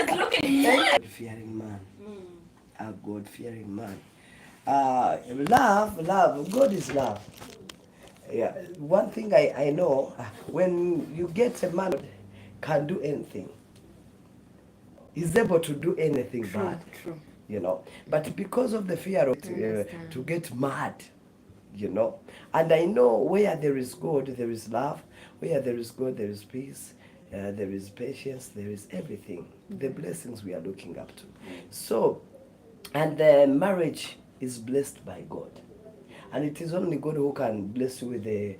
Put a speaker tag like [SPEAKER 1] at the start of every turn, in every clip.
[SPEAKER 1] God-fearing man. A God-fearing man. Love. God is love. Yeah. One thing I know, when you get a man can do anything, he's able to do anything bad.
[SPEAKER 2] True.
[SPEAKER 1] You know, but because of the fear of to get mad, you know, and I know where there is God, there is love. Where there is God, there is peace. There is patience. There is everything. The blessings we are looking up to. So, and the marriage is blessed by God, and it is only God who can bless you with a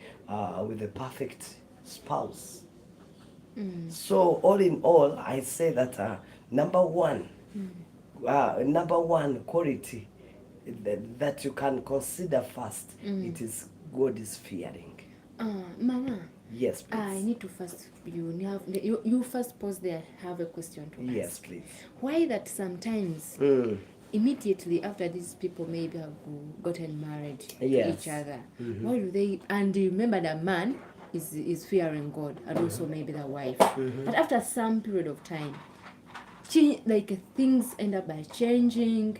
[SPEAKER 1] perfect spouse. So all in all, I say that number one quality that you can consider first, it is God is fearing.
[SPEAKER 2] Mama.
[SPEAKER 1] Yes, please.
[SPEAKER 2] I need to first, you first pause there, have a question to ask.
[SPEAKER 1] Yes, please.
[SPEAKER 2] Why that sometimes immediately after these people maybe have gotten married to each other, why do they, and remember that man is fearing God, and also maybe the wife, but after some period of time, like things end up by changing,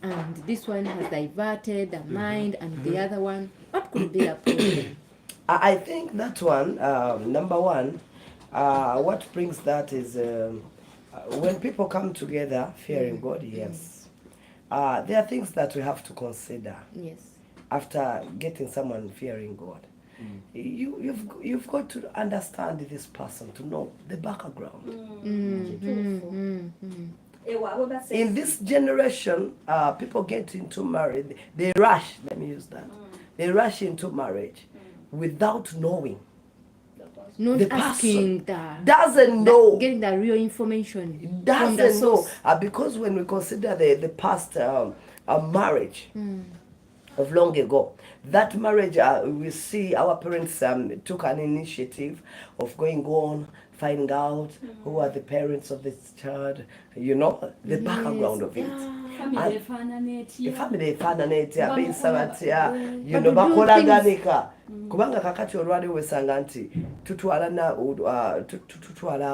[SPEAKER 2] and this one has diverted the mind, and the other one, what could be the problem?
[SPEAKER 1] I think that one, number one, what brings that is when people come together fearing God, yes. There are things that we have to consider.
[SPEAKER 2] Yes.
[SPEAKER 1] After getting someone fearing God, you've got to understand this person, to know the background. In this generation, people get into marriage, they rush, let me use that. They rush into marriage without knowing.
[SPEAKER 2] Not
[SPEAKER 1] the
[SPEAKER 2] asking
[SPEAKER 1] person doesn't know,
[SPEAKER 2] getting the real information.
[SPEAKER 1] Doesn't know, because when we consider the past marriage of long ago, that marriage, we see our parents took an initiative of going on, finding out who are the parents of this child, you know, the background of it. Family efaanana abeyisa batya, you know, bakolaganika. Kubanga kakati olwali wesanga nti tutwala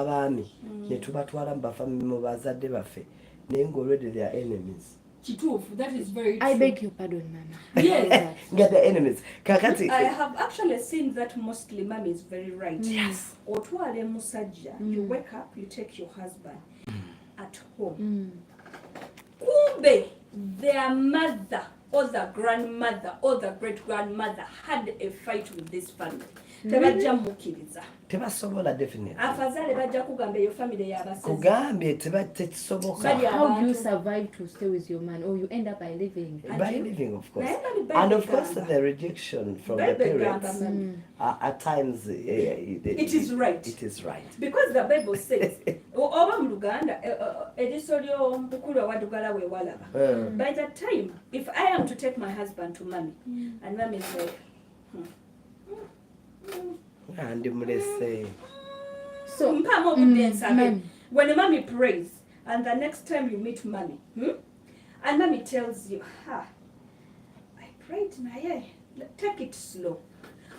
[SPEAKER 1] abaami ne tubatwala mu bazadde baffe naye ng'already they are enemies.
[SPEAKER 3] That is very true.
[SPEAKER 2] I beg your pardon, Mama.
[SPEAKER 3] Yes.
[SPEAKER 1] Get the enemies. Kakati.
[SPEAKER 3] I have actually seen that mostly. Mommy is very right.
[SPEAKER 1] Yes.
[SPEAKER 3] Otwale musajja. You wake up, you take your husband at home. Kumbe, their mother or the grandmother or the great grandmother had a fight with this family. Tebajja mukiriza.
[SPEAKER 1] Tebasobola definitely.
[SPEAKER 3] Afazale bajja kugamba yo family y'abasezi.
[SPEAKER 1] Kugambye tekisoboka.
[SPEAKER 2] How do you survive to stay with your man, or you end up by living?
[SPEAKER 1] By living, of course. And of course the rejection from the parents. At times it is right. It is right.
[SPEAKER 3] Because the Bible says, oba mu Luganda ediso ly'omukulu awadugala we walaba. By that time, if I am to take my husband to mommy, and mommy is like,
[SPEAKER 1] and say,
[SPEAKER 3] so when mommy prays, and the next time you meet mommy, and mommy tells you, I prayed, take it slow.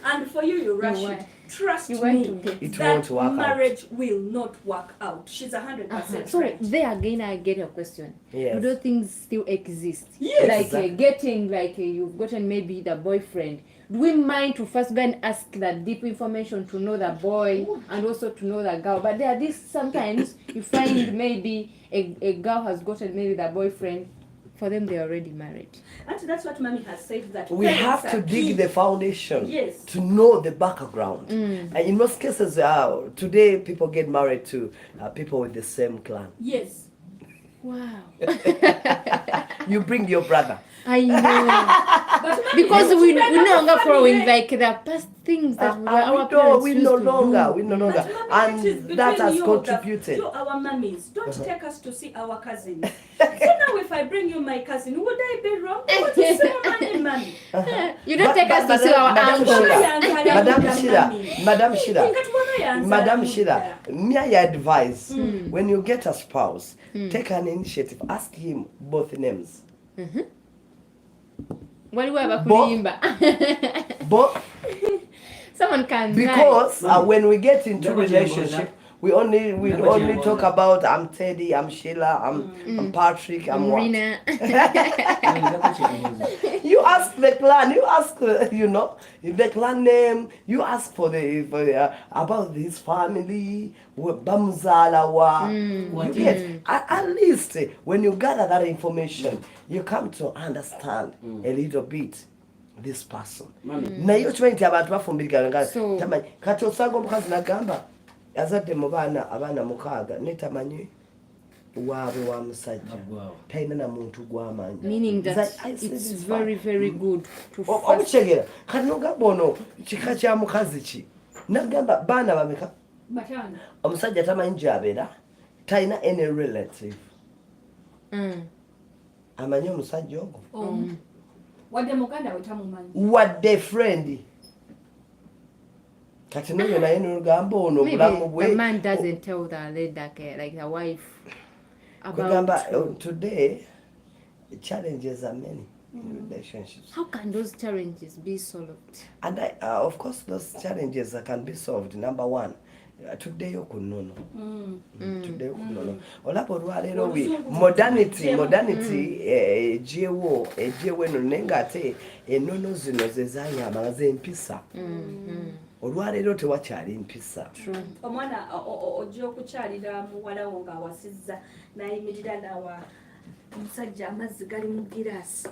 [SPEAKER 3] And for you rush it. Trust me, that marriage will not work out. She's 100%
[SPEAKER 2] So
[SPEAKER 3] right.
[SPEAKER 2] there again, I get a question.
[SPEAKER 1] Yes.
[SPEAKER 2] Do those things still exist?
[SPEAKER 3] Yes.
[SPEAKER 2] Like getting, you've gotten maybe the boyfriend. Do we mind to first go and ask that deep information to know the boy and also to know the girl? But there are these sometimes you find maybe a girl has gotten maybe the boyfriend. For them, they're already married.
[SPEAKER 3] And that's what mommy has said, that
[SPEAKER 1] we have to dig the foundation to know the background. And in most cases, today people get married to people with the same clan.
[SPEAKER 3] Yes.
[SPEAKER 2] Wow.
[SPEAKER 1] You bring your brother.
[SPEAKER 2] I know. Because we no longer following like the past things that our parents
[SPEAKER 1] we
[SPEAKER 2] used
[SPEAKER 1] no
[SPEAKER 2] to
[SPEAKER 1] longer,
[SPEAKER 2] do.
[SPEAKER 1] we no longer. And that has contributed.
[SPEAKER 3] To our mummies, don't take us to see our cousins. So now if I bring you my cousin, would I be wrong? What is mommy?
[SPEAKER 2] You don't take us to see our uncle.
[SPEAKER 1] Madam Shira, may I advise, when you get a spouse, take an initiative, ask him both names.
[SPEAKER 2] Someone can.
[SPEAKER 1] Because when we get into relationship, we only talk about I'm Teddy, I'm Sheila, I'm Patrick, I'm
[SPEAKER 2] Rina.
[SPEAKER 1] You ask the clan, you ask the clan name, you ask for the about his family, Bamzala wa. You get at least when you gather that information, you come to understand a little bit this person. Nayo chwenti abantu bafumbirika nga tamanyi kati osanga omukazi nagamba azadde mu baana abaana mukaaga netamanyi waabwe wa musajja talina na muntu gw'amaanyi.
[SPEAKER 2] Meaning that it's very very good to
[SPEAKER 1] obukyegera kati nogamba ono kika kya mukazi ki nagamba baana bameka
[SPEAKER 3] batano
[SPEAKER 1] omusajja tamanyi gy'abeera talina any relative amanyi omusajja ogwo
[SPEAKER 3] wadde muganda we tamumanyi
[SPEAKER 1] wadde friend kati noyo naye nolugamba ono obulamu bwe
[SPEAKER 2] the man doesn't tell the lady like the wife
[SPEAKER 1] about today the challenges are many in relationships.
[SPEAKER 2] How can those challenges be solved?
[SPEAKER 1] And of course those challenges can be solved. Number one, today okunono today okunono olaba olwaleero modernity ejewo eno nenga ate ennono zino zezayamba z'empisa olwaleero tewakyali mpisa.
[SPEAKER 3] Omwana ojja okukyalira muwala wo ng'awasizza n'ayimirira nawa omusajja amazzi gali mu giraasi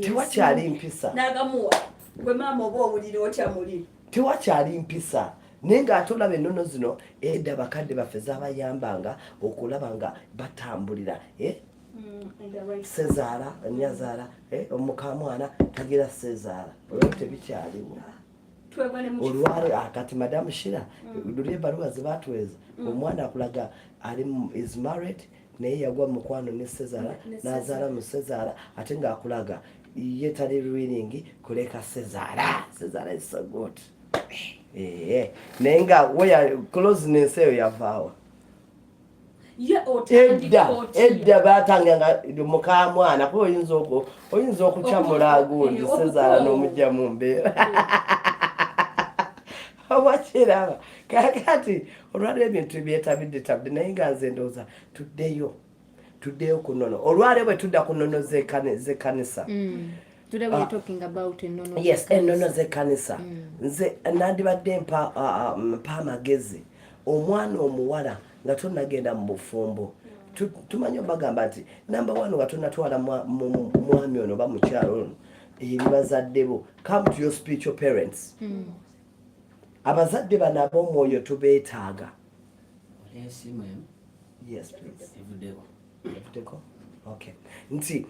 [SPEAKER 1] tewakyali mpisa
[SPEAKER 3] n'agamuwa gwe maama oba owulira otya muli
[SPEAKER 1] tewakyali mpisa naye ng'ate olaba ennono zino edda bakadde baffe z'abayambanga okulaba nga batambulira sezaala nyazaala omukamwana tagira sezaala olwo tebikyaliwo olwale kati madamu Shira luli ebbaluwa zebatweza omwana akulaga is married naye yagwa mukwano ne sezaala n'azaala mu sezaala ate ng'akulaga ye tali willing kuleka sezaala is so good. Naye nga weya closeness eyo yavaawa edda batanganga mukamwana kuba oyinza okukyamula gundi sezaala n'omujja mu mbeera obakiraba kakati olwaliro ebintu byetabidde naye nga nze ndowooza tuddeyo ku nnono olwaliro bwe tudda ku nnono z'ekkanisa.
[SPEAKER 2] Today we are talking about ennono.
[SPEAKER 1] Yes, ennono z'ekkanisa. Nze nandibadde mpa amagezi omwana omuwala nga tonnagenda mu bufumbo. Tumanyi obagamba nti number one nga tonnatwala mwami ono oba mukyalo ono eri bazadde bo. Come to your spiritual parents. Abazadde bano ab'omwoyo tubeetaaga. Yes, please. Evudeko. Okay. Nti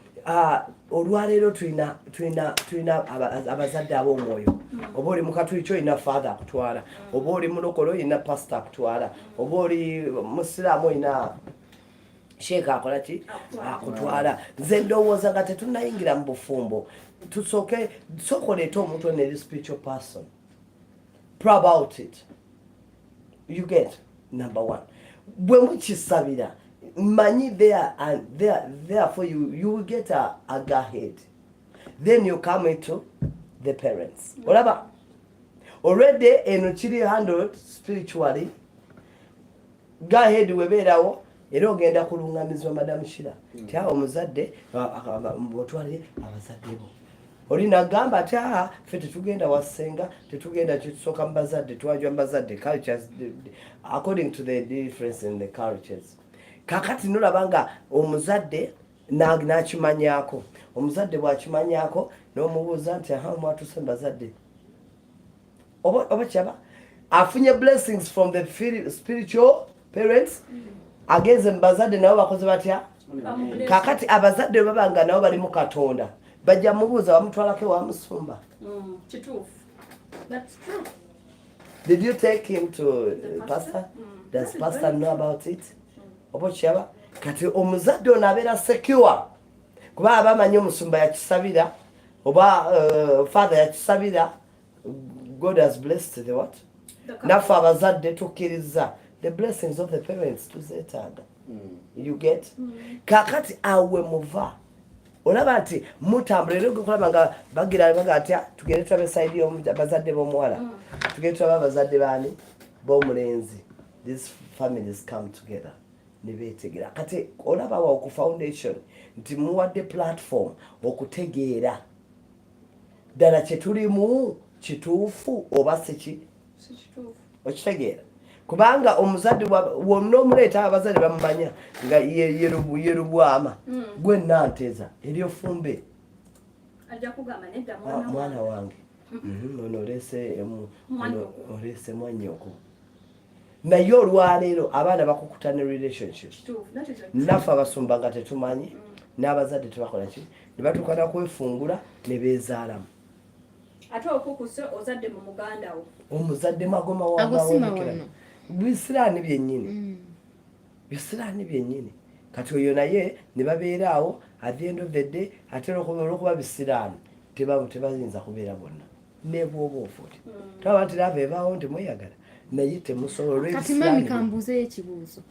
[SPEAKER 1] olwaleero tulina abazadde ab'omwoyo. Oba oli mukatuliki olina father akutwala, oba oli mulokole olina pastor akutwala, oba oli musiraamu olina sheeka akola ki akutwala. Nze ndowooza nga tetunnayingira mu bufumbo tusooke oleete omuntu ne spiritual person. Pray about it. You get number one. Bwe mukisabira money there and therefore you will get a go ahead. Then you come into the parents. Olaba already eno kiri handled spiritually. Go ahead webeerawo era ogenda kulungamizwa Madam Shira. Tia omuzadde botwalire abazadde bo. Olina gamba tia ffe tetugenda wasenga tetugenda kisoka mbazadde twajwa mbazadde cultures according to the difference in the cultures. Kakati nolabanga omuzadde n'akimanyako. Omuzadde bw'akimanyako n'omubuuza nti mwatuse mbazadde. Oba kyaba afunye blessings from the spiritual parents agenze mbazadde nabo bakoze batya. Kakati abazadde babanga nabo bali mu Katonda bajja mubuuza bamutwalako wa musumba.
[SPEAKER 3] Kituufu. That's true.
[SPEAKER 1] Did you take him to pastor? Does pastor know about it? Oba kyaba kati omuzadde ono abeera secure kuba abamanyi omusumba yakisabira oba father yakisabira. God has blessed the what? Naffe abazadde tukkiriza the blessings of the parents tuzeetaaga. You get? Kakati awe muva olaba nti mutambula era okulaba nga bagira bagatya tugende tulabe side y'abazadde b'omuwala tugende tulabe abazadde baani b'omulenzi these families come together nebeetegeera kati olaba wa ku foundation nti muwadde platform okutegeera ddala kyetulimu kituufu oba si okitegeera kubanga omuzadde wonna omuleeta abazadde bamumanya nga yerubwama gwe nanteza eryofumbe mwana wange ono oleese mwanyoko naye olwaleero abaana bakukuta ne relationship naffe abasumba nga tetumanyi n'abazadde tebakola ki ne batukana kwefungula ne beezaalamu
[SPEAKER 3] ate okukuse ozadde mu muganda wo
[SPEAKER 1] omuzadde magoma wamawonekera bisiraani byennyini kati oyo naye ne babeeraawo at the end of the day ate olwokuba bisiraani tebayinza kubeera bonna nebwoba ofuti taba nti lava ebaawo nti mweyagala naye temusobola
[SPEAKER 2] kati mami kambuuzeyo ekibuuzo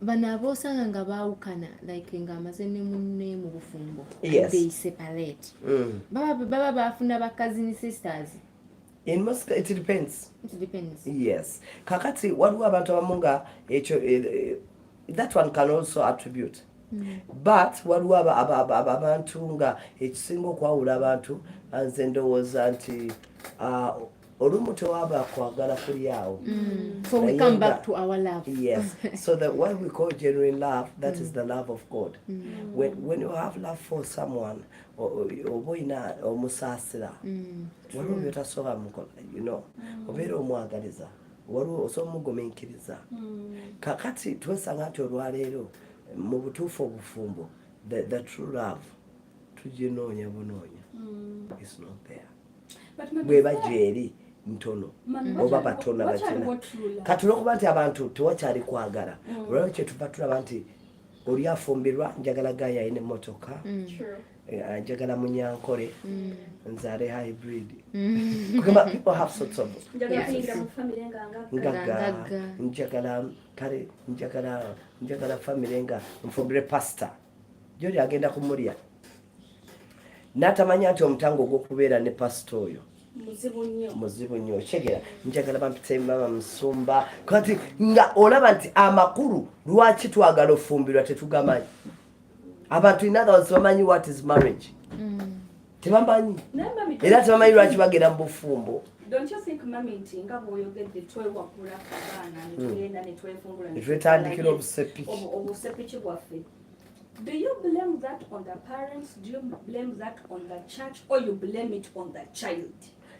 [SPEAKER 2] bano aboosanga nga baawukana like nga amaze ne munne mu bufumbo they separate baba bafuna ba cousin sisters.
[SPEAKER 1] In most, it depends. Yes. Kakati waliwo abantu abamu nga that one can also attribute. But waliwo abantu nga ekisinga okwawula abantu nze ndowooza nti olumu tewaba kwagala kuli awo.
[SPEAKER 2] So we come back to our love.
[SPEAKER 1] Yes. So that what we call genuine love, that is the love of God. When you have love for someone, oboina omusasira waliwo byotasobola mukola obeera omwagaliza waliwo osobola omugumiikiriza kakati twesanga nti olwaleero mu butuufu obufumbo the true love tuginoonya bunoonya is not there bweba gyeri ntono oba batono bakina kati olwokuba nti abantu tewakyali kwagala olwalwo kyetuva tulaba nti oli afumbirwa njagala gayo ayina emmotoka njagala munyankole nzaale hybrid kugamba people have sorts of ngaga njagala family nga nfumbire pasta gyoli agenda kumulya n'atamanya nti omutango ogw'okubeera ne pasta oyo muzibu nnyo kyegera njagala bampite mama musumba kati nga olaba nti amakulu lwaki twagala ofumbirwa tetugamanyi abantu inatha bamanyi what is marriage tebamanyi era tebamanyi lwaki bagenda mu bufumbo.
[SPEAKER 3] Don't you think mami nti nga bw'oyogedde twewakula abaana netugenda netwefungula
[SPEAKER 1] netwetandikira
[SPEAKER 3] obusepiki bwaffe? Do you blame that on the parents? Do you blame that on the church? Or you blame it on the child?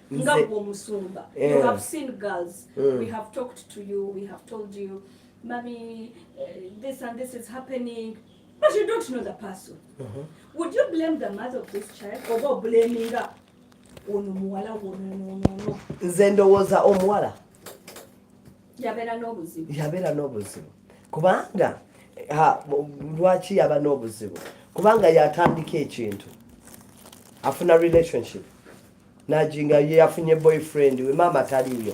[SPEAKER 3] Musumba. You have seen girls. We have talked to you. We have told you, Mommy, this and this is happening. But you don't know the person. Would you blame the mother of this child? Or blaming her?
[SPEAKER 1] Nze ndowooza omuwala
[SPEAKER 3] yabeera
[SPEAKER 1] n'obuzibu kubanga lwaki yaba n'obuzibu kubanga yatandika ekintu afuna relationship najinga ye yafunye boyfriend we mama taliyo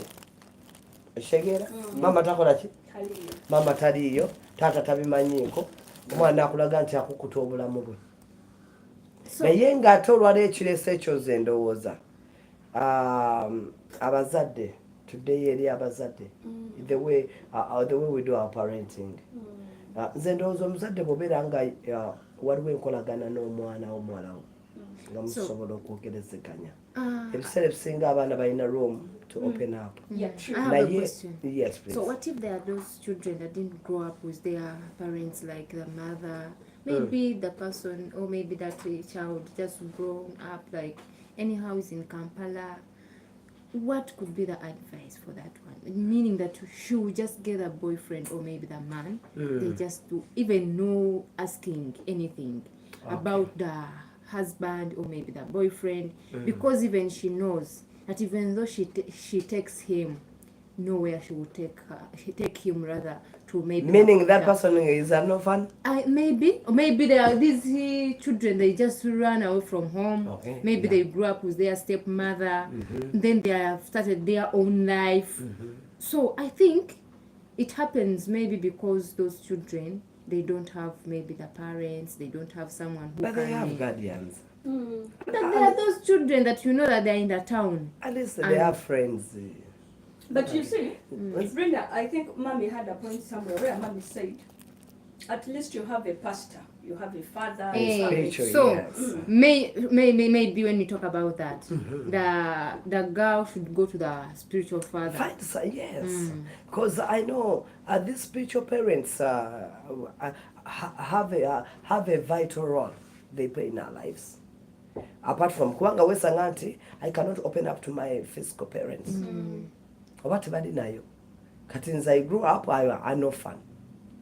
[SPEAKER 1] ekitegeera mama takola ki mama taliyo taata tabimanyiiko omwana akulaga nti akukuta obulamu bwe naye ng'ate olwala ekiresa ekyo nze ndowooza abazadde today eri abazadde the way we do our parenting nze ndowooza omuzadde bw'obeera nga waliwo enkolagana n'omwana omuwalawo nga musobola okwogerezeganya ebiseera ebisinga abaana balina room to open up.
[SPEAKER 2] I have a question.
[SPEAKER 1] Yes, please.
[SPEAKER 2] So what if there are those children that didn't grow up with their parents, like the mother, maybe the person, or maybe that child just grown up like anyhow is in Kampala? What could be the advice for that one? Meaning that she would just get a boyfriend or maybe the man, they just do even no asking anything about the husband or maybe the boyfriend, because even she knows that even though she takes him nowhere, she will take him rather to maybe.
[SPEAKER 1] Meaning that person is an orphan?
[SPEAKER 2] Maybe there are these children, they just run away from home.
[SPEAKER 1] Okay.
[SPEAKER 2] Maybe they grew up with their stepmother, then they have started their own life. So I think it happens maybe because those children, they don't have maybe the parents, they don't have someone who
[SPEAKER 1] but
[SPEAKER 2] can.
[SPEAKER 1] They have guardians.
[SPEAKER 2] But there are those children that you know that they're in the town.
[SPEAKER 1] At least they have friends.
[SPEAKER 3] But you see, Brenda, I think Mommy had a point somewhere where Mommy said, at least you have a pastor, you have a father.
[SPEAKER 2] So yes. Maybe when we talk about that, the girl should go to the spiritual father.
[SPEAKER 1] Yes, because I know these spiritual parents have a vital role they play in our lives. Apart from kuanga wesanganti, I cannot open up to my physical parents. What badi nayo? Kati I grew up an orphan.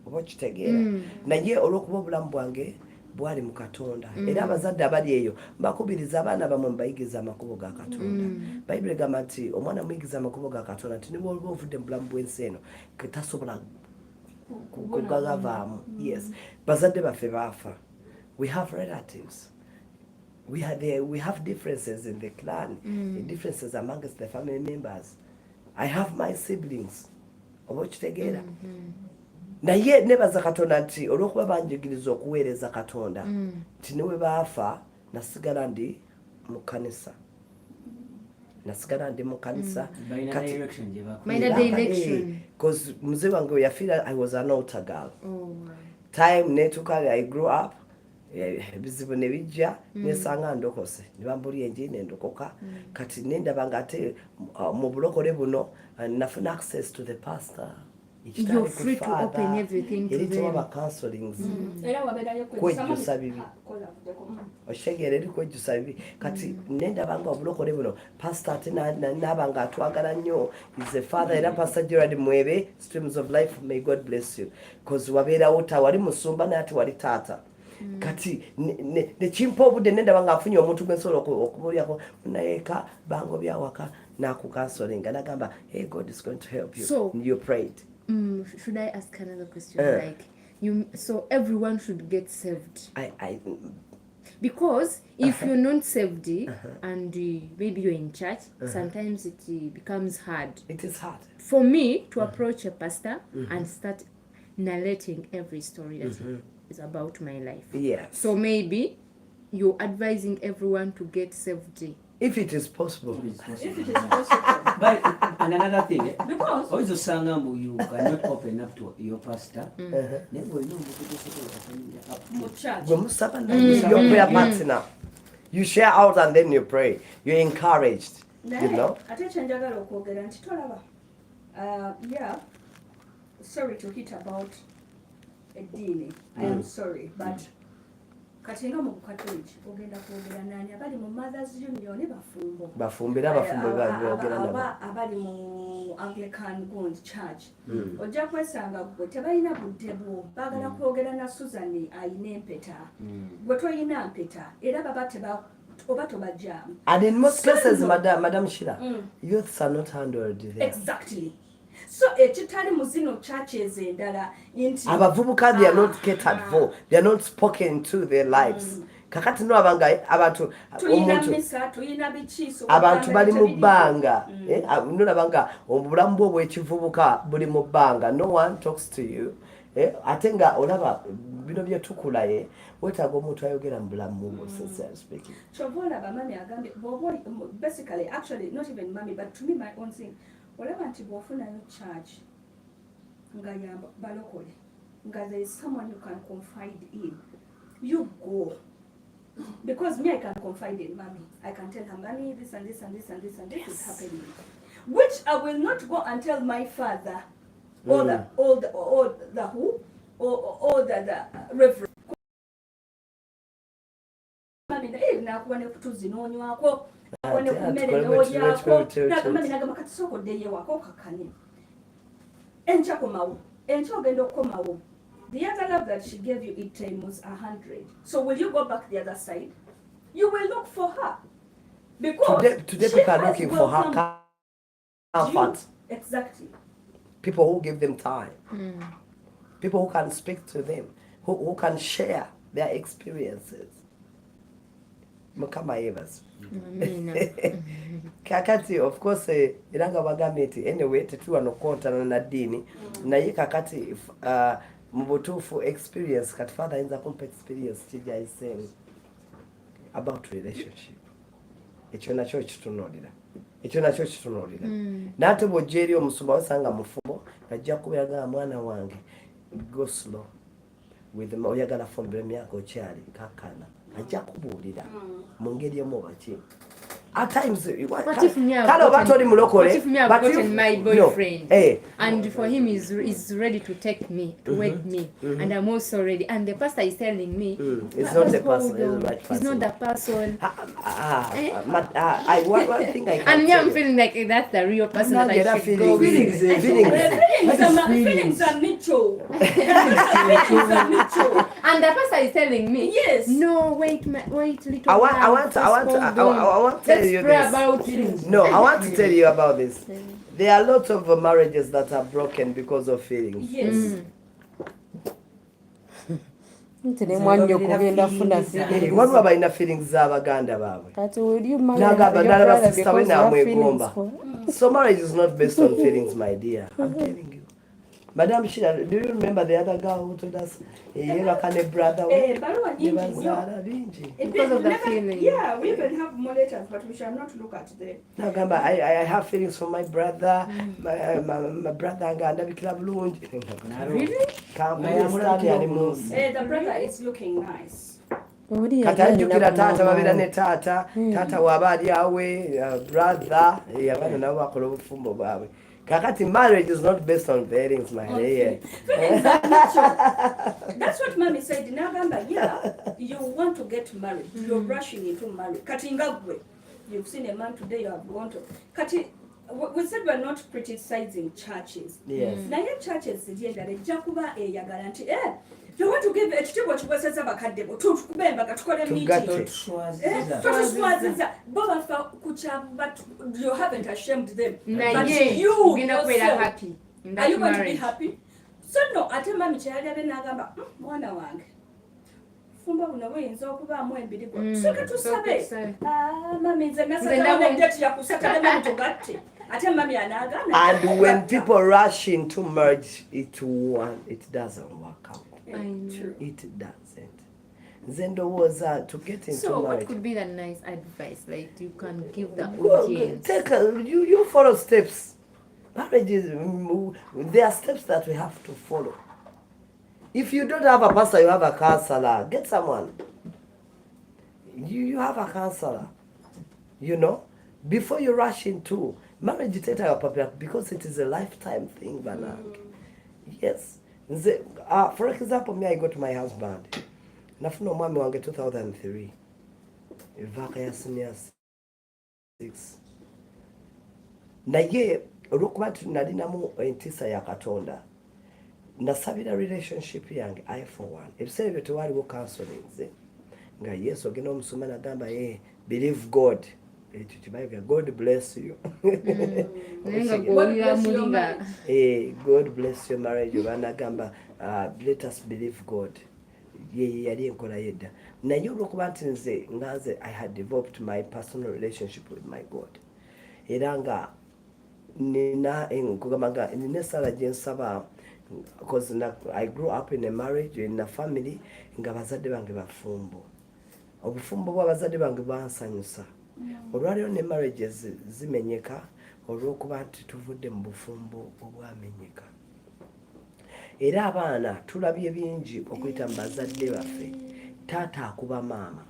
[SPEAKER 1] Obakitegeera naye olw'okuba obulamu bwange bwali mu Katonda era abazadde abali eyo mbakubiriza abaana bamwe mbayigiza amakubo ga Katonda. Bayibuli egamba nti omwana muyigiza amakubo ga Katonda nti niba oba ovudde mu bulamu bw'ensi eno tasobola kugagavaamu. Yes, bazadde baffe baafa. We have relatives. We have differences in the clan, differences amongst the family members. I have my siblings. Obakitegeera naye nebaza Katonda nti olw'okuba banjigiriza okuweereza Katonda nti niwe baafa nasigala ndi mu kanisa. Because mzee wange yafiira I was an altar girl. Time netuka I grew up ebizibu ne bijja nesanga ndokose ne bambulya enji nendokoka kati nendaba nga ate mu bulokole buno nafuna access to the pastor.
[SPEAKER 2] You're free to open everything to them.
[SPEAKER 1] Counselings. Kwejjusa bibi. Oshegera eri kwejjusa bibi. Kati nendaba nga obulokole buno pastor ate n'abanga atwagala nnyo is a father era Pastor Gerard Mwebe, Streams of Life, may God bless you. Because wabeerawo wali musumba naye ate wali taata. Kati nekimpa obudde nendaba nga afunye omuntu gwensobola okubulyako nayeeka bango byawaka nakukansolinga nagamba hey, God is going to help you.
[SPEAKER 2] So,
[SPEAKER 1] and you prayed.
[SPEAKER 2] Should I ask another question? So everyone should get saved. Because if you're not saved and maybe you're in church, sometimes it becomes hard.
[SPEAKER 1] It is hard
[SPEAKER 2] for me to approach a pastor and start narrating every story that is about my life.
[SPEAKER 1] Yes.
[SPEAKER 2] So maybe you're advising everyone to get saved.
[SPEAKER 1] If it is possible.
[SPEAKER 3] If it is possible.
[SPEAKER 4] But and another thing, because also Sangambu, you cannot open up to your pastor. Never know
[SPEAKER 1] your prayer partner. You share out and then you pray. You're encouraged. You know?
[SPEAKER 3] Yeah. Sorry to hit about a dini. I am sorry, but katenga mu Catholic ogenda kwogera nani abali mu Mothers Union
[SPEAKER 1] bafumbira
[SPEAKER 3] abali mu Anglican Gond Church ojja kwesanga gwe tebalina budde bwo bagala kwogera na Susan ayina empeta gwe toyina mpeta era baba oba tobajamu.
[SPEAKER 1] And in most cases, Madam Sheila, youths are not handled there.
[SPEAKER 3] Exactly. So ekitali muzino churches endala inti
[SPEAKER 1] abavubuka they are not catered for, they are not spoken to their lives. Kakati no abanga abantu abantu bali mu bbanga no abanga obulamu bwo bw'ekivubuka buli mu bbanga, no one talks to you. Ate nga olaba bino bye tukulaye wetaaga omuntu ayogera mu bulamu bwo, sincerely speaking.
[SPEAKER 3] Chobola bamami agambe basically actually not even mommy but to me my own thing. Olaba nti bw'ofunayo church nga ya balokole nga there is someone you can confide in, you go. Because me, I can confide in mommy. I can tell her, mommy, this and this and this and this and this is happening. Which I will not go and tell my father or the reverend. The other love that she gave you, it times 100. So will you go back the other side? You will look for her. Because
[SPEAKER 1] today people are looking for her comfort.
[SPEAKER 3] Exactly.
[SPEAKER 1] People who give them time. People who can speak to them. Who can share their experiences. Mukama Evans. Kakati of course iranga bagameti anyway tetuwa no kontana na dini naye kakati mubutufu experience kati father inza kumpa experience kija isem about relationship ekyo nakyo kitunulira ekyo nakyo kitunuulira naate bw'ojja eri omusumba wasanga mufumbo ajja kubeeraga mwana wange go slow oyagala fumbira emyaka okyali kakana ajja kubuulira mu ngeri emu baki at times kale oba toli mulokole
[SPEAKER 2] my boyfriend and for him is ready to take me to wed me and I'm also ready and the pastor is telling me
[SPEAKER 1] it's not the person,
[SPEAKER 2] it's not the person
[SPEAKER 1] one thing I can
[SPEAKER 2] and me I'm feeling like that's the real person that I should go with.
[SPEAKER 3] Feelings are mutual.
[SPEAKER 2] And the pastor is telling me
[SPEAKER 3] yes
[SPEAKER 2] no wait little
[SPEAKER 1] I want to tell you this. No, I want to tell you about this. There are lots of marriages that are broken because of feelings.
[SPEAKER 3] Yes.
[SPEAKER 1] Waliwo balina feelings z'abaganda baabwe nagamba ndala basista we namwegomba. So marriage is not based on feelings, my dear. I'm telling you. Madam Sheila, do you remember the other girl who told us Yerakane brother?
[SPEAKER 2] Because of the feeling.
[SPEAKER 3] Yeah, we even have more letters, but we shall not look at them.
[SPEAKER 1] No, Gamba, I have feelings for my brother. My brother and
[SPEAKER 2] Really?
[SPEAKER 3] The brother is looking nice.
[SPEAKER 1] katajjukira taata babeera ne taata waaba ali awe brother abaana nabo bakola obufumbo bwabwe. Kakati marriage is not based on feelings, my dear.
[SPEAKER 3] That's what mommy said. Nagamba, yeah, you want to get married. You're rushing into marriage. Kati ngagwe. You've seen a man today, you have gone to. Kati, we said we're not criticizing churches.
[SPEAKER 1] Yes.
[SPEAKER 3] Now your churches, jakuba yagala nti you want to give a chibo chiweseza bakadde bo tukubemba gatukole meeting. Tuswaziza boba fa kucha but you haven't ashamed them. But you
[SPEAKER 2] happy.
[SPEAKER 3] Are you going to be happy? So no, ate mami kyali abe nagamba mwana wange. Fumba buno buyinza okubaamu embiri gwo. Soka tusabe. Mami nze nasaka na date ya kusaka na mutugatte. Ate mami anagana.
[SPEAKER 1] And when people rush into marriage, it doesn't work out. It doesn't. Zendo was to get into
[SPEAKER 2] so
[SPEAKER 1] marriage.
[SPEAKER 2] What could be the nice advice like you can give the audience?
[SPEAKER 1] You follow steps. Marriage is there are steps that we have to follow. If you don't have a pastor, you have a counselor. Get someone. You have a counselor. You know, before you rush into marriage, because it is a lifetime thing, Banang. Yes. For example, me, I got my husband. Nafuna mwami wange 2003. Vaka ya senior 6. Naye olwokuba nalinamu entisa ya Katonda. Nasabira relationship yange I for one. Ebiseera ebyo tewaliwo counseling nga Yesu ogenda omusoma nagamba believe God. God bless you. God bless your marriage. Let us believe God. Yali enkola yedda. Naye olwokuba nti nze I had developed my personal relationship with my God. Era nga nina esala gye nsaba because I grew up in a marriage, in a family, nga bazadde bange bafumbo. Obufumbo bw'abazadde bange bansanyusa. Olwaliwo ne marriages zimenyeka olw'okuba nti tuvudde mu bufumbo obwamenyeka. Era abaana tulabye bingi okuyita mu bazadde baffe. Taata akuba maama.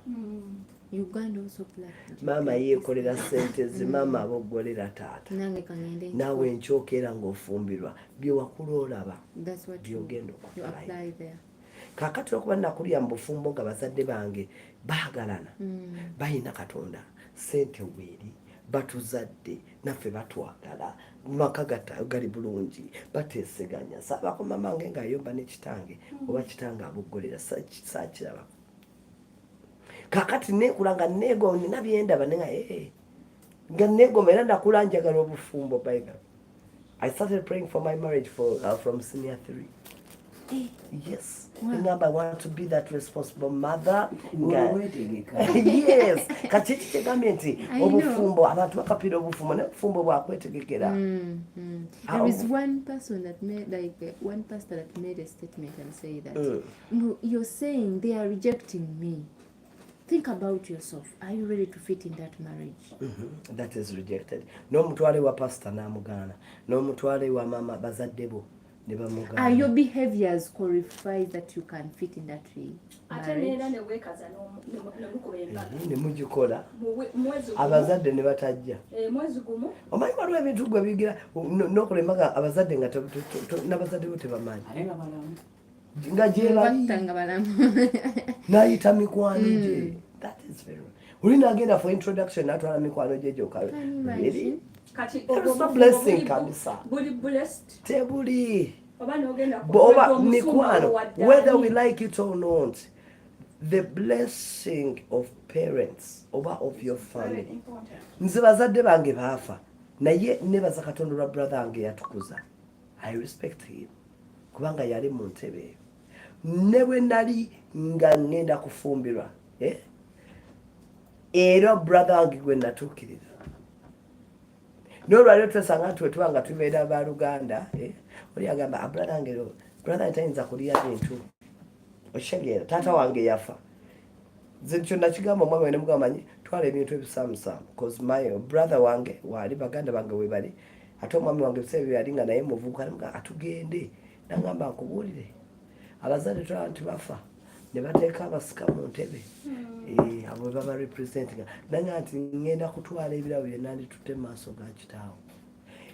[SPEAKER 2] Uganda also black.
[SPEAKER 1] Mama yeekolera sente zi mama aboggolera taata. Naawe enkyokera ng'ofumbirwa bye wakula olaba byogenda okufulayo. Kaakati okuba nakulya mu bufumbo nga bazadde bange baagalana balina Katonda sente weeri batuzadde naffe batwagala maka gali bulungi bateeseganya saabako mama wange ng'ayomba ne kitange oba kitange aboggolera saakiraba. Kakati nekula nga neegomba nina byendaba nga neegomba era nakula njagala obufumbo bayiga. I started praying for my marriage from senior 3. Yes. Wow. I want to be that responsible mother. Yes. Kachiti tegambye nti obufumbo abantu bakapira obufumbo n'obufumbo bwakwetegekera.
[SPEAKER 2] There is one person that made one pastor that made a statement and say that no, you're saying they are rejecting me. think about yourself. Are you ready to fit in that marriage?
[SPEAKER 1] That is rejected. N'omutwale wa pastor n'amugaana, n'omutwale wa mama bazadde bo ne bamugaana.
[SPEAKER 2] Are your behaviors qualified that you can fit in that marriage?
[SPEAKER 1] Ne mugikola abazadde ne batajja. Omanyi waliwo ebintu gwe bigira n'okulemaga abazadde nga n'abazadde bo tebamanyi. Nga gyebali n'ayita mikwano gye. That is very wrong. Uli n'agenda for introduction n'atwala mikwano gye gyokka. Really? There is no blessing kabisa. Tebuli. Oba mikwano, whether we like it or not, the blessing of parents oba of your family. Nze bazadde bange baafa naye nebaza Katonda lwa brother wange yatukuza. I respect him kubanga yali mu ntebe eyo. Ne bwe nali nga ngenda kufumbirwa era brother wange gwe natuukirira. N'olwaliro twesanga twetubanga tubeera baluganda oli agamba brother wange brother tayinza kulya bintu oshegera taata wange yafa. Nze kyo nakigamba omwami we ne mugamba manyi twala ebintu ebisaamusaamu because my brother wange waali baganda bange we bali ate omwami wange ebiseera yali nga naye muvubuka namuga atugende nangamba nkubuulire abazadde twala nti bafa ne bateeka abasika mu ntebe abo baba representinga nanga nti ngenda kutwala ebirabo byonna nditutte mu maaso ga kitaawo.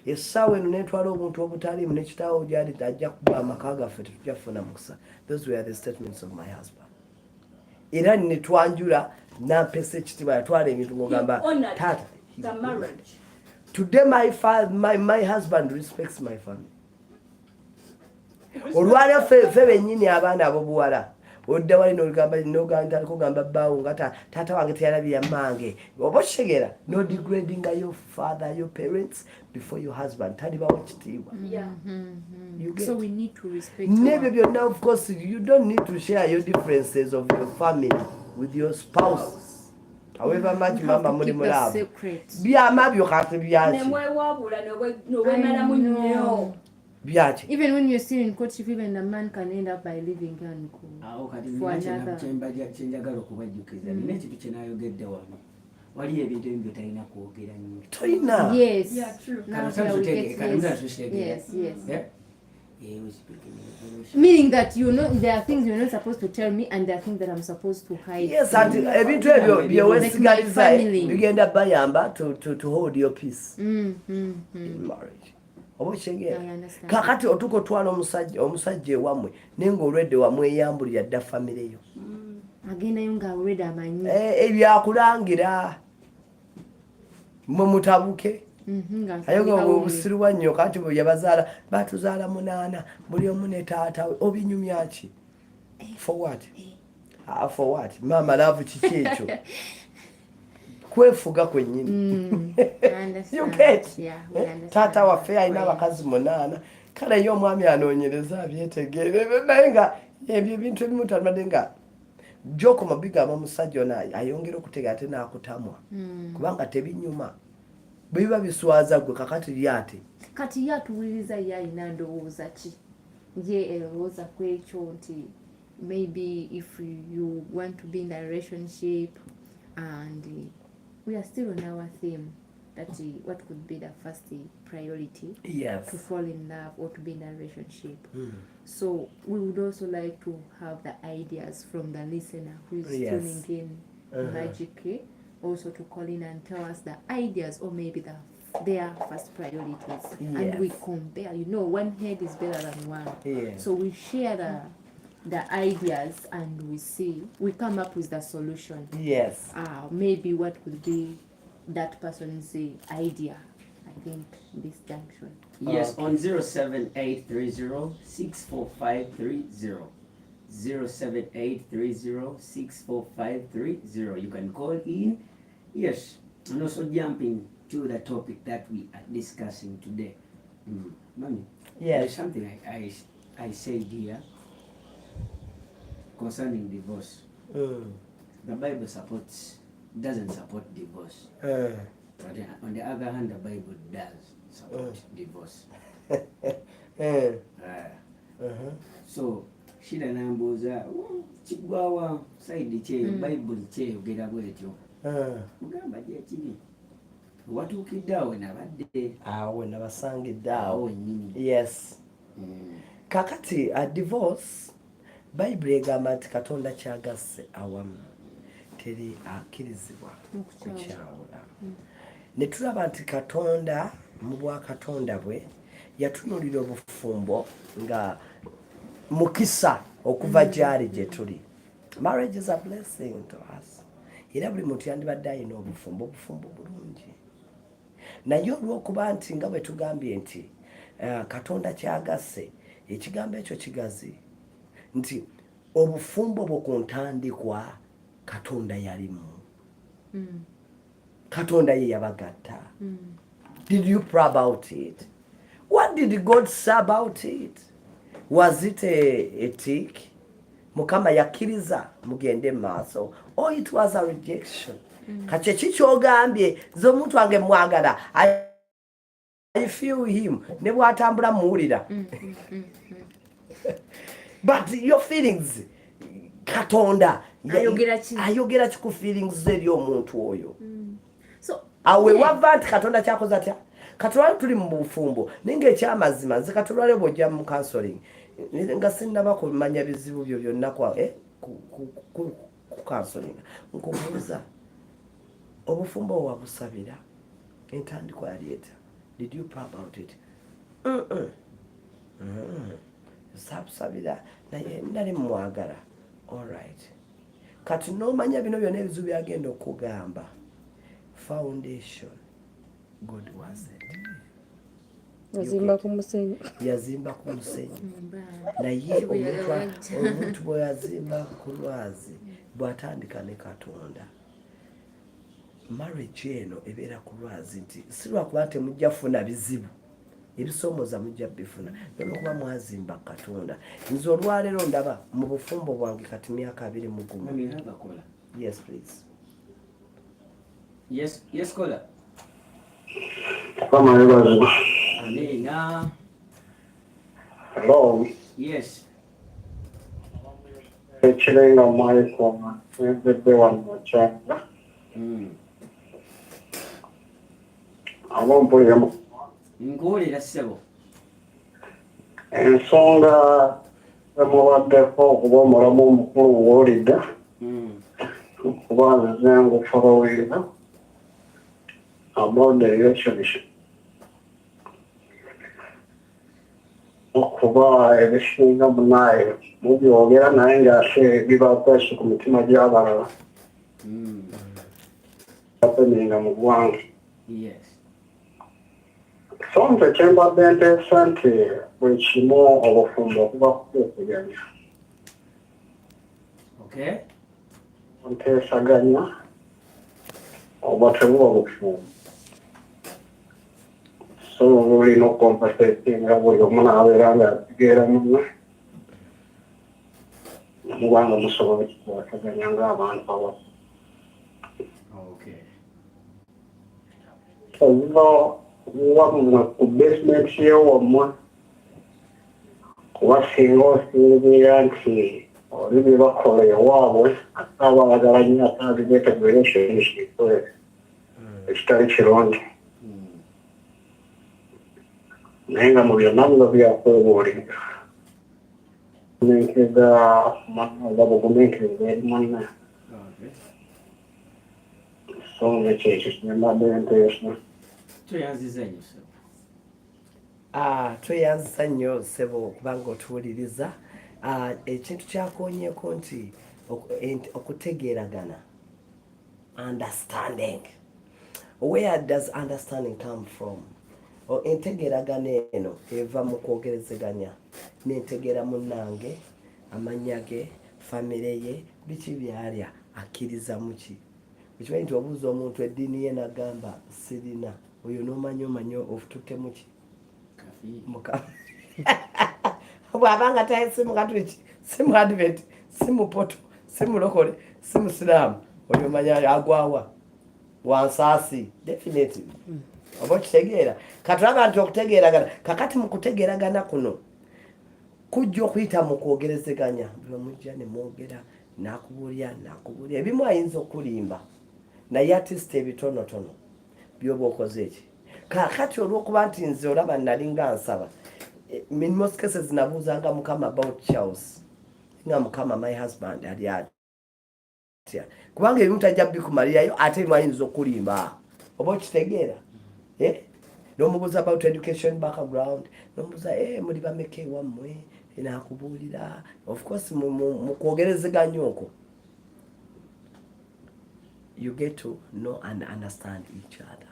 [SPEAKER 1] Essaawa eno netwala obuntu obutaliimu ne kitaawo gyali ajja kuba amaka gaffe tetujja kufuna mukisa. Those were the statements of my husband. Era ne twanjula nampesa ekitiibwa yatwala ebintu ng'ogamba taata. Today my husband respects my family. Olwaliro ffe bennyini abaana ab'obuwala odda wali n'ogamba kugamba bbaawo nga taata wange teyalabye mmange oba okigera no degrading your father your parents before your husband talibawo kitiibwa.
[SPEAKER 2] So we need to respect
[SPEAKER 1] n'ebyo byonna of course you don't need to share your differences of your family with your spouse. However much mama muli mulaavu byama byo kati byaki byaki.
[SPEAKER 2] Even when you're still in courtship, even a man can end up by leaving her and go for another.
[SPEAKER 4] Kyenjagala okubajjukiza nina ekintu kye naayogedde wano waliyo ebintu ebimu byetalina kwogera nnyo.
[SPEAKER 1] Toyina.
[SPEAKER 2] Yes. Meaning that you know there are things you're not supposed to tell me and there are things that I'm supposed to hide.
[SPEAKER 1] Yes, and ebintu ebyo byewesigaliza bigenda bayamba to hold your peace in marriage. Kakati otuko twala omusajja ewammwe naye ng'olwedde wamweyambulira dda famire yo.
[SPEAKER 2] Agendayo ng'olwedde amanyi.
[SPEAKER 1] Ebyakulangira mwe mutabuke. Ayoga obusiruwa nnyo kati bwe yabazaala batuzaala 8 buli omu ne taata we obinyumya ki? For what? For what? Mama love kiki ekyo? Kwefuga kwennyini. You get? Taata waffe alina abakazi 8 kale ye omwami anoonyereza abyetegeere naye nga ebyo ebintu ebimu talibadde nga gy'okoma bigamba omusajja ono ayongera okutega ate n'akutamwa kubanga tebinyuma biba biswaza gwe kakati lyate
[SPEAKER 2] kati yatuwuliriza ye alina ndowooza ki ye erowooza ku ekyo nti maybe if you want to be in a relationship and we are still on our theme that what could be the first priority to fall in love or to be in a relationship. So we would also like to have the ideas from the listener who is tuning in magically also to call in and tell us the ideas or maybe their first priorities and we compare. You know, one head is better than one. So we share the ideas and we come up with the solution. Maybe what could be that person's idea, I think, this junction.
[SPEAKER 4] Yes, on 07830-64530. 07830-64530. You can call in. Yes, and also jumping to the topic that we are discussing today. Mommy, there's something I said here concerning divorce. The Bible doesn't support divorce. But on the other hand, the Bible does support divorce. So shida nambuuza kigwawa saidi kyeyo bayibuli kyeyogera bwetyo mugamba gyekiri watuukidde awo nabadde
[SPEAKER 1] awo nabasangidde awo
[SPEAKER 4] nyini.
[SPEAKER 1] Yes. Kakati divorce bayibuli egamba nti Katonda kyagasse awamu teri akkirizibwa kukyawula. Ne tulaba nti Katonda mu bwakatonda bwe yatunulira obufumbo nga mukisa okuva gyali gye tuli. Marriage is a blessing to us. Era buli muntu yandibadde ayina obufumbo bulungi. Naye olw'okuba nti nga bwe tugambye nti Katonda kyagasse, ekigambo ekyo kigazi nti obufumbo bwo ku ntandikwa Katonda yalimu. Katonda ye yabagatta. Did you pray about it? What did God say about it? Was it a tick? Mukama yakkiriza mugende maaso. Or it was a rejection? Kache kikyogambye ze omuntu wange mwagala. I feel him. Ne bwatambula muwulira. But your feelings, Katonda ayogera ki ku feelings eri omuntu oyo.
[SPEAKER 2] So
[SPEAKER 1] awe wava nti Katonda kyakoze atya. Katulwale tuli mu bufumbo ninga ekyamazima nze katulwale bw'ojja mu counseling nga sinnaba kumanya bizibu byo byonna ku counseling nkubuuza obufumbo wabusabira entandikwa yaleeta. Did you pray about it? Sabira naye nali mwagala. All right. Kati nomanya bino byonna ebizibu byagenda okugamba. Foundation God was it.
[SPEAKER 5] Yazimba ku musenyu.
[SPEAKER 1] Naye omuntu bwe yazimba ku lwazi bw'atandika ne Katonda. Marriage eno ebeera ku lwazi nti si lwakuba temujja kufuna bizibu. Ebisomooza mujja bifuna. Olw'okuba mwazimba Katonda. Nze olwaleero ndaba mu bufumbo bwange kati myaka 21. Yes, please.
[SPEAKER 4] Yes, Kola. Amina.
[SPEAKER 6] Hello.
[SPEAKER 4] Yes.
[SPEAKER 6] Ekirenga Michael, every one more chapter. Abompuliramu.
[SPEAKER 4] Nkuwulira ssebo.
[SPEAKER 6] Ensonga emubaddeko okuba omulamu omukulu w'olidda. Kuba nze ngufolowinga about the relationship. Okuba ebisinga munaye mubyogera naye ng'ate biba kwesi ku mitima gy'abalala. Happeninga mu ggwanga.
[SPEAKER 4] Yes.
[SPEAKER 6] So nze kyembadde nteesa nti buli kimu obufumbo okuba kuteesaganya.
[SPEAKER 4] Okay.
[SPEAKER 6] Nteesaganya oba tebuba bufumbo. So olina okonversatinga buli omu n'abeera ng'ategeera munne. Mubanga musobola okukwataganya ng'abantu abamu.
[SPEAKER 4] Okay.
[SPEAKER 6] Obuva wammwe ku basement y'ewammwe kuba singa osinziira nti oli bye bakola ewaabwe ate abalagala nnyo ate abigete relationship ekitali kirungi. Naye nga mu byonna nga byakwebuulirira nenkeza oba bugumiikiriza eri munne. So ng'ekyekyo kinyambadde nteesa.
[SPEAKER 4] Tweyanziza nnyo ssebo.
[SPEAKER 1] Tweyanziza nnyo ssebo kubanga otuwuliriza. Ekintu kyakoonyeeko nti okutegeeragana. Understanding. Where does understanding come from? Entegeeragana eno eva mu kwogerezeganya. Nentegeera munnange, amannya ge, famire ye, biki byalya, akkiriza muki. Ekimanyi nti obuuza omuntu eddiini ye n'agamba sirina. Oyo n'omanya ofututte muki? Mukama. Bw'abanga tayi si Mukatuliki, si mu Advent, si mupoto, si mulokole, si musiraamu. Oyo omanya agwawa. Wansaasi. Definitely. Oba okitegeera. Katulaba nti okutegeeragana. Kakati mu kutegeeragana kuno kujja okuyita mu kwogerezeganya bwe mujja ne mwogera nakubulya ebimu ayinza okulimba naye artist ebitonotono byoba okoze eki kakati olw'okuba nti nze olaba nalinga nsaba in most cases nabuuzanga mukama about Charles nga mukama my husband ali atya kubanga ebimu tajja bikumalirayo ate ebimu ayinza okulimba oba okitegeera nomubuuza about education background nomubuuza muli bameka ewammwe nakubuulira of course mu kwogerezeganya okwo you get to know and understand each other.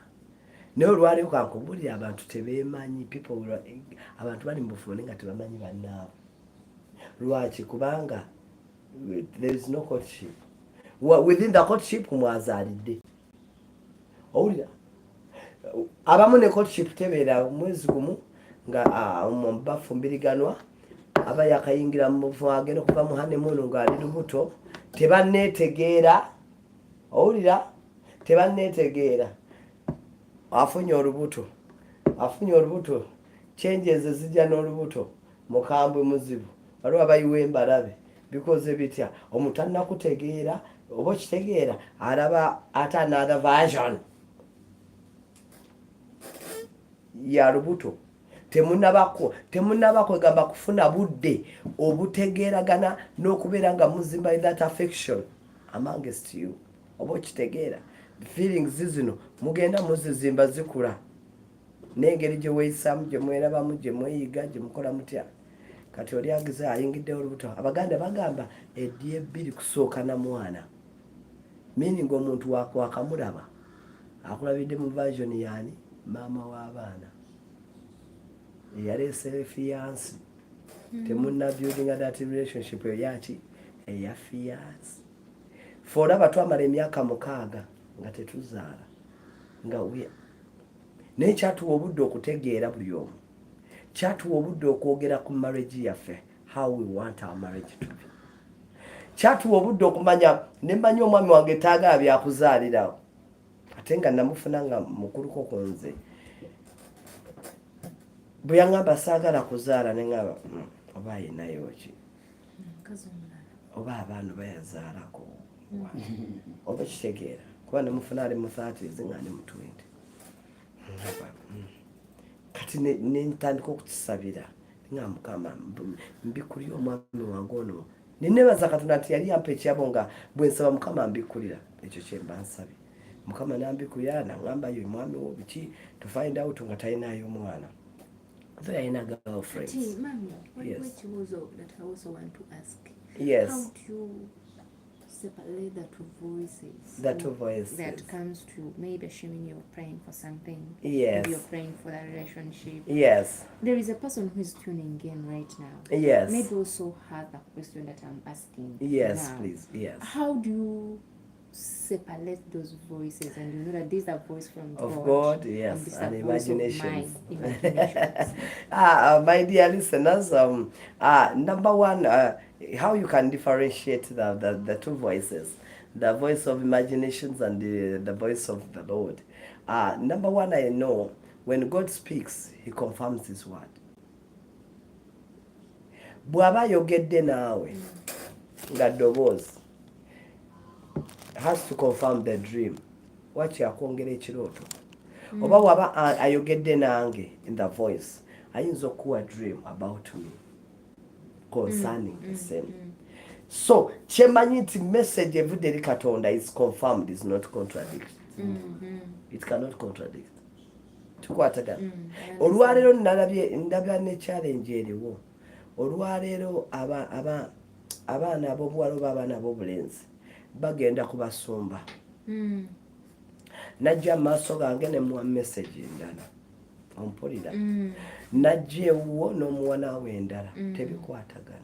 [SPEAKER 1] Naye olwaleero kankubuulira abantu tebeemanyi abantu bali mu bufunde nga tebamanyi bannaabwe. Lwaki? Kubanga there is no courtship. Within the courtship mwazaalidde. Owulira? Abamu ne courtship tebeera mwezi gumu nga bafumbiriganwa aba yakayingira mu bufu agenda okuva mu honeymoon ng'ali lubuto tebanneetegeera. Owulira? Tebanneetegeera. Afunye olubuto changes zijja n'olubuto mukambwe muzibu waliwo abayiwa embalabe bikoze bitya omutannakutegeera oba kitegeera alaba ate another version ya lubuto temunaba kwegamba kufuna budde obutegeeragana n'okubeera nga muzimba that affection amongst you oba kitegeera feelings zino mugenda muzizimba zikula n'engeri gye weeyisaamu gye mwerabamu gye mweyiga gye mukola mutya kati oli agize ayingiddeho olubuto abaganda bagamba eddi ebbiri kusooka na mwana meaning omuntu wakamulaba akulabidde mu version yaani maama w'abaana eyaleese fiance temunna building that relationship yaki eya fiance foraba twamala emyaka 6 nga tetuzaala nga naye kyatuwa obudde okutegeera buli omu kyatuwa obudde okwogera ku marriage yaffe how we want our marriage to be kyatuwa obudde okumanya nemmanyi omwami wange taagala byakuzaalirawo ate nga namufuna nga mukuluko ku nze bwe yaŋŋamba saagala kuzaala neŋŋamba oba ayinayo ki oba abaana bayazaalako oba kitegeera kuba nemufuna ali mu 30s nga ne mu 20 kati nentandika okukisabira nga mukama mbikulira omwami wange ono nenebaza Katonda nti yali yampa ekyabo nga bwensaba mukama mbikulira ekyo kyemba nsabye mukama nambikulira naŋŋamba yo mwami wo biki to find out nga talinayo omwana so yalina girlfriends.
[SPEAKER 2] Mami,
[SPEAKER 1] yes.
[SPEAKER 2] What also that I also want to ask.
[SPEAKER 1] Yes.
[SPEAKER 2] How do you separate the two voices?
[SPEAKER 1] The two voices.
[SPEAKER 2] That comes to maybe assuming you're praying for something.
[SPEAKER 1] Yes.
[SPEAKER 2] Maybe you're praying for that relationship.
[SPEAKER 1] Yes.
[SPEAKER 2] There is a person who is tuning in right now.
[SPEAKER 1] Yes.
[SPEAKER 2] Maybe also has a question that I'm asking.
[SPEAKER 1] Yes,
[SPEAKER 2] now.
[SPEAKER 1] please. Yes.
[SPEAKER 2] How do you separate those voices and you know that this is a voice from
[SPEAKER 1] God, yes,
[SPEAKER 2] and this is
[SPEAKER 1] and
[SPEAKER 2] a voice of
[SPEAKER 1] imaginations.
[SPEAKER 2] mine, imaginations.
[SPEAKER 1] My dear listeners, number one, how you can differentiate the two voices, the voice of imaginations and the voice of the Lord. Number one, I know when God speaks, He confirms His word. Bwaba yogedde naawe nga ddoboozi has to confirm the dream. Wachi akwongera ekirooto. Oba waba ayogedde nange in the voice, ayinza okuwa dream about me concerning the same. So, kyemanyi nti message evudde eri Katonda is confirmed, is not contradict. It cannot contradict. Tukwatagana. Olwaleero ndabya ne challenge eriwo. Olwaleero abaana ab'obuwala oba abaana ab'obulenzi bagenda kubasumba. Najja maaso gange ne muwa message endala ompulira najja ewuwo n'omuwa naawe endala tebikwatagana.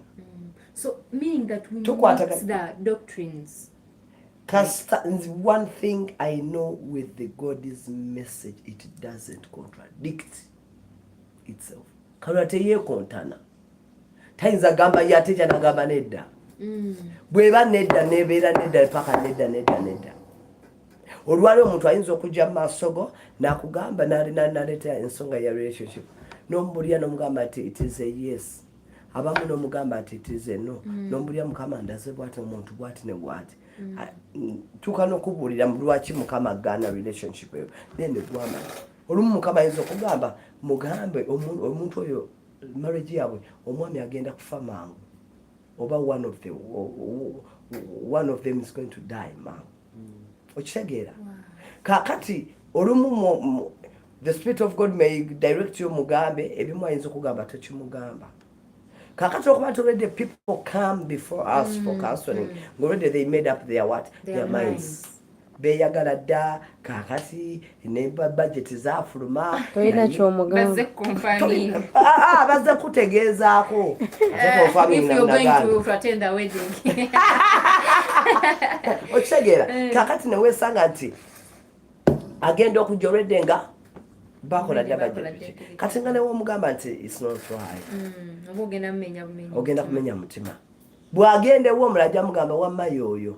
[SPEAKER 2] So meaning that we mix the doctrines.
[SPEAKER 1] One thing I know with the God's message, it doesn't contradict itself. Kalwa teyekontana. Tayinza gamba yateja nagamba nedda. Bweba nedda nebeera nedda paka nedda. Olwali omuntu ayinza okujja maasogo nakugamba naleta ensonga ya relationship. N'omubulya n'omugamba ati it is a yes. abamu n'omugamba nti tize no n'ombulya mukama ndaze bwati omuntu bwati ne bwati tuka n'okubuulira lwaki mukama agaana relationship eyo then gwama olumu mukama ayinza okugamba mugambe omuntu oyo marriage yaabwe omwami agenda kufa mangu oba one of them is going to die mangu okitegeera kakati olumu the spirit of God may direct you mugambe ebimu ayinza okugamba tekimugamba kakati okuba already people come before us for counseling already they made up their minds beyagala dda kakati ne budget zafuluma
[SPEAKER 5] toyina kyomugamba
[SPEAKER 1] baze kutegeezaako okitegeera kakati newesanga nti agenda okujja olwedde nga bakola dda budget kati nga newomugamba nti it's not right ogenda kumenya mutima bwagenda ewo omulajja mugamba wamma yoyo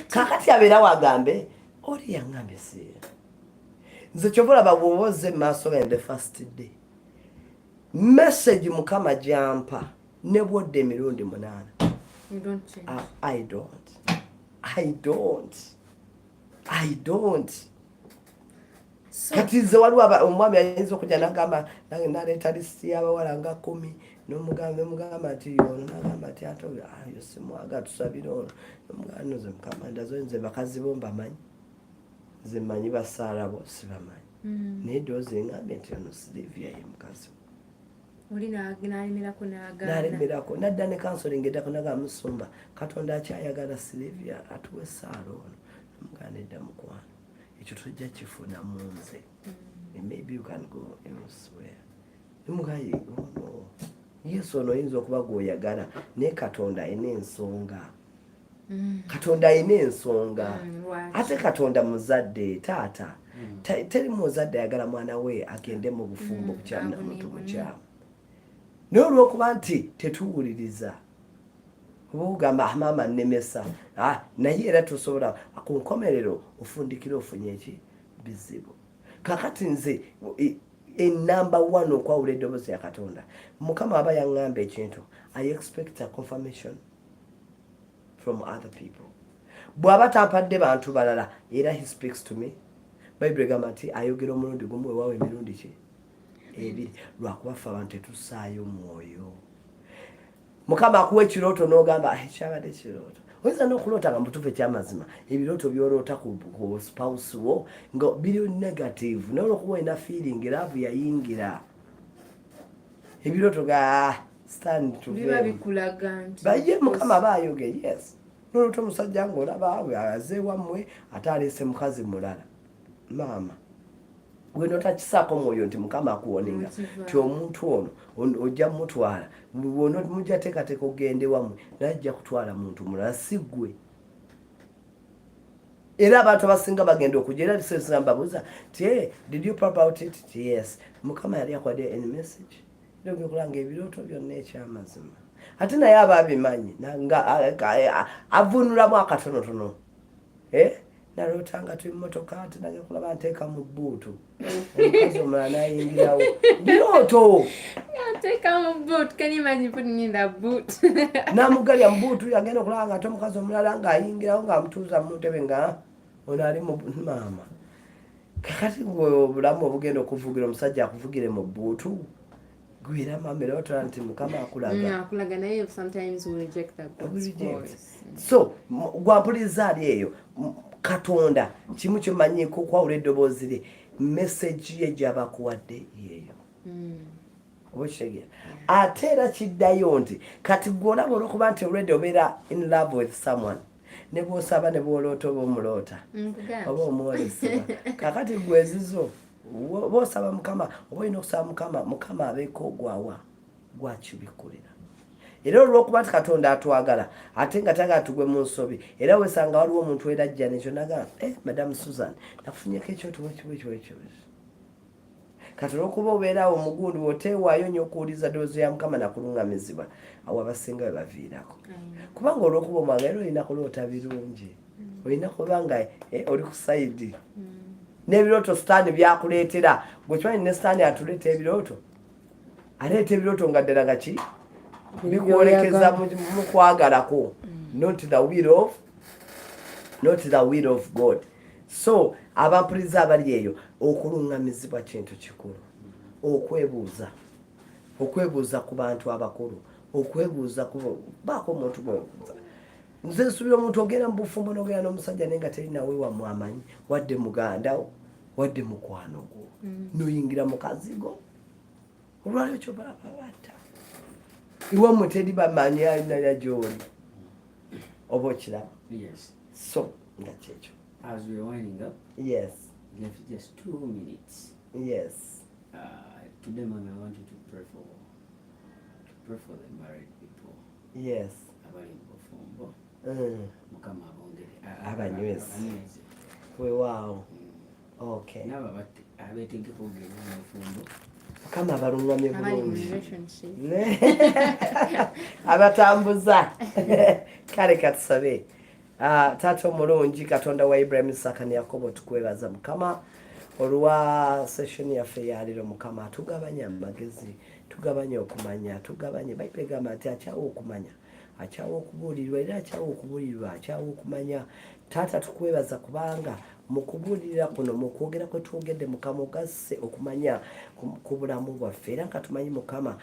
[SPEAKER 1] kakati abeera wagambe oli yaŋŋambye siira nze kyobalaba bw'oboze maaso gende first day message mukama gyampa ne bwodde emirundi 8 I don't kati nze waliwo omwami ayinza okujja nagamba naleeta lisiti y'abawala nga 10 nomugamba nti ono nagamba nti ate oyo simwaga tusabire ono nomugamba noze mukama ndazo nze bakazi bo mbamanyi nze mmanyi basaala bo sibamanyi naye doozi ngambye nti ono Silivia ye mukazi nalemerako nadda ne counseling eddako nagamba musumba Katonda akyayagala Silivia atuwe saala ono nomugamba nedda mukwano ekyo tujja kifuna mu nze maybe you can go elsewhere mugaye ono Yesu ono oyinza okuba gwoyagala naye Katonda ayina ensonga Katonda ayina ensonga ate Katonda muzadde taata teri muzadde ayagala mwana we agende mu bufumbo bukyamu namuntu mukyamu naye olw'okuba nti tetuwuliriza bugamba maama nnemesa naye era tusobola ku nkomerero ofundikira ofunye eki bizibu kakati nze number 1 okwawula eddoboozi ya Katonda mukama aba yaŋŋamba ekintu I expect a confirmation from other people bw'aba tampadde bantu balala era he speaks to me Bible egamba nti ayogera omulundi gumu ewaawo emirundi ki 2 lwakuba ffe abantu tetusaayo mwoyo mukama akuwa ekirooto n'ogamba ekyabadde kirooto oyinza n'okuloota nga mutuufu ekyamazima ebirooto by'oloota ku spouse wo nga biri negative naye olwokuba olina feeling laavu yayingira ebirooto ga stand to
[SPEAKER 2] biba bikulaga nti
[SPEAKER 1] baye mukama aba ayogera yes n'olwota omusajja ng'olaba aze wammwe ate aleese mukazi mulala maama gweno takisaako mwoyo nti mukama akuwoninga ti omuntu ono ojja mutwala wona mujja teekateeka ogende wammwe naye ajja kutwala muntu mulala si ggwe era abantu abasinga bagenda okujja era lisensinga mbabuuza ti did you pop out it yes mukama yali akwadde any message era okulanga ebirooto byonna ekyamazima ate naye aba abimanyi nga avunulamu akatonotono nalootanga tuli mmotoka ate nage kulaba nteeka mu bbuutu omukazi omulala nayingirawo birooto namugalya mbuutu yagenda okulaba nga ate omukazi omulala ng'ayingirawo ng'amutuuza mu ntebe nga ono ali mu maama kakati obulamu obugenda okuvugira omusajja akuvugire mu bbuutu gwira mamera otola nti mukama akulaga
[SPEAKER 2] naye sometimes we reject that God's voice.
[SPEAKER 1] So gwampuliriza ali eyo Katonda kimu kyomanyiko kwawula eddoboozi lye message ye gy'abakuwadde yeeyo oba kitegeera ate era kiddayo nti kati gwolaba olwokuba nti already obeera in love with someone ne bw'osaba ne bw'oloota oba omuloota oba omwolesebwa kakati gwezizo bw'osaba mukama oba olina okusaba mukama abeeko ogwawa gwakibikulira era olw'okuba nti Katonda atwagala ate nga tagala tugwe mu nsobi era wesanga waliwo omuntu era ajja nekyo nagamba Madam Susan nakufunyeko ekyoto ekyo kati olw'okuba obeerawo omugundu oteewaayo nnyo okuwuliza ddoboozi ya mukama nakuluŋŋamizibwa awo abasinga we baviirako kubanga olw'okuba omwanga era olina kuloota birungi olina kuba nga oli ku sayidi n'ebirooto sitaani byakuleetera gwe kimanyi ne sitaani atuleeta ebirooto aleeta ebirooto nga ddala gaki bikwolekeza mu kwagalako, not the will of God. So abampuliriza abali eyo, okuluŋŋamizibwa kintu kikulu. Okwebuuza ku bantu abakulu, okwebuuza ku baako omuntu mwebuuza. Nze nsubira omuntu ogenda mu bufumbo n'ogenda n'omusajja naye nga teri nawe wammwe amanyi, wadde muganda wo, wadde mukwano gwo, n'oyingira mu kazigo, olwaliro kyo babatta. Iwammwe teri bamanyi alina gy'oli. Oba okiraba?
[SPEAKER 4] Yes.
[SPEAKER 1] So, nga kyekyo.
[SPEAKER 4] As we're winding up,
[SPEAKER 1] yes,
[SPEAKER 4] left just 2 minutes.
[SPEAKER 1] Yes.
[SPEAKER 4] Today, Mom, I want you to pray for the married people.
[SPEAKER 1] Yes. Abanywezi. Weewaawo. Okay. Kama abalungamye bulungi. Abatambuza. Kale katusabe. Taata omulungi, Katonda wa Ibrahim, Isaka ne Yakobo, tukwebaza Mukama olwa session yaffe ya leero. Mukama tugabanya amagezi, tugabanya okumanya, tugabanye Bayibuli egamba nti akyawa okumanya, akyawa okubuulirwa, era akyawa okubuulirwa, akyawa okumanya. Taata tukwebaza kubanga mu kubuulirira kuno, mu kwogera kwe twogedde Mukama ogasse okumanya ku bulamu bwaffe, era nga tumanyi Mukama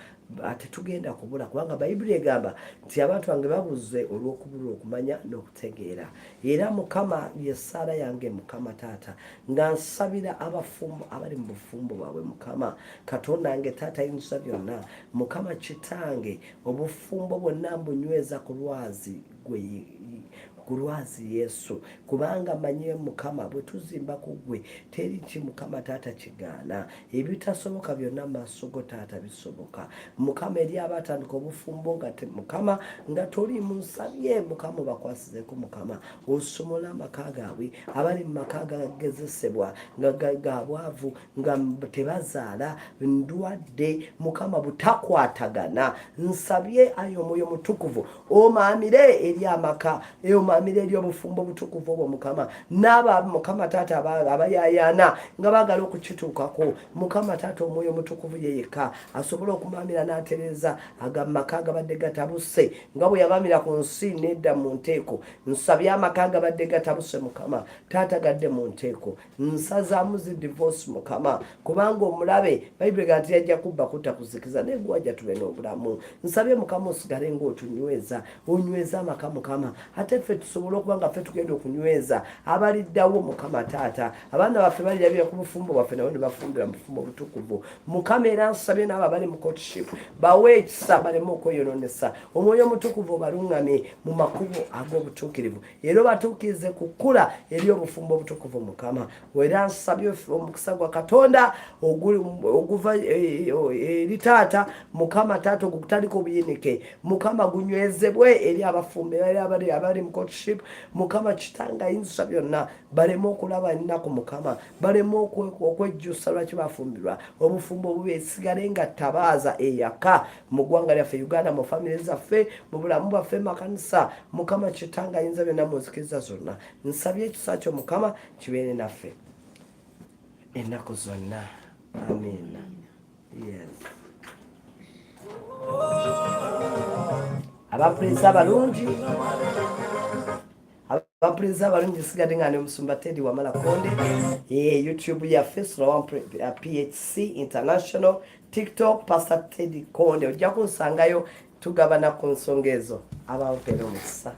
[SPEAKER 1] ate tugenda kubula, kubanga Bayibuli egamba nti abantu bange babuze olw'okubula okumanya n'okutegeera. Era Mukama y'essaala yange Mukama Taata, nga nsabira abafumbo abali mu bufumbo bwabwe Mukama Katonda wange Taata Ayinza Byonna, Mukama Kitange, obufumbo bwonna mbunyweza ku lwazi kulwazi Yesu, kubanga manyiye Mukama bwe tuzimba ku gwe teri ki Mukama Taata kigaana. Ebitasoboka byonna maaso go Taata bisoboka. Mukama eri abatandika obufumbo nga Mukama nga toli munsabye Mukama bakwasizeko Mukama osomola amaka gaabwe, abali mu maka gagezesebwa nga gabwavu, nga tebazaala, ndwadde Mukama butakwatagana, nsabye ayo Omwoyo Mutukuvu omaamire eri amaka, omaamire eri obufumbo butukuvu obwo Mukama, n'aba Mukama Taata abayayana nga bagala okukituukako Mukama Taata Omwoyo Mutukuvu yeyeka asobola okumaamira n'atereza agamaka gabadde gatabuse nga bwe yabaamira ku nsi nedda mu nteeko. Nsabye amaka gabadde gatabuse Mukama Taata gadde mu nteeko, nsazaamu zi divorce Mukama, kubanga omulabe Bayibuli egamba nti yajja kubba kutta kuzikiza naye gwe wajja tube n'obulamu. Nsabye Mukama osigale ng'otunyweza, onyweza amaka Mukama, ate ffe tusobola okuba nga ffe tugenda okunyweza abaliddawo Mukama Taata, abaana baffe balirabira ku bufumbo bwaffe nabo ne bafumbira mu bufumbo butukuvu Mukama. Era nsabye n'abo abali mu courtship bawe ekisa baleme okweyonoonesa, Omwoyo Mutukuvu baluŋŋame mu makubo ag'obutuukirivu, era batuukirize kukula eri obufumbo obutukuvu Mukama. Era nsabye omukisa gwa Katonda oguva eri Taata Mukama Taata ogutaliko obuyinike Mukama gunywezebwe eri abafumbe abali mu courtship Mukama Kitange Ayinza Byonna, baleme okulaba ennaku Mukama, baleme okwejjusa lwaki bafumbirwa, obufumbo bube sigale nga tabaaza eyaka mu ggwanga lyaffe Uganda, mu famire zaffe, mu bulamu bwaffe, makanisa Mukama Kitange Ayinza Byonna, mu nzikiriza zonna. Nsabye ekisa kyo Mukama kibeere naffe ennaku zonna. Amen. Yes. Abapuliza abalungi, abapuliza abalungi, sigadde nga ne Musumba Teddy Wamala Konde, YouTube yaffe Slow PHC International, TikTok Pastor Teddy Konde. Ojja kunsangayo tugabana ku nsonga ezo. Abampeera omukisa.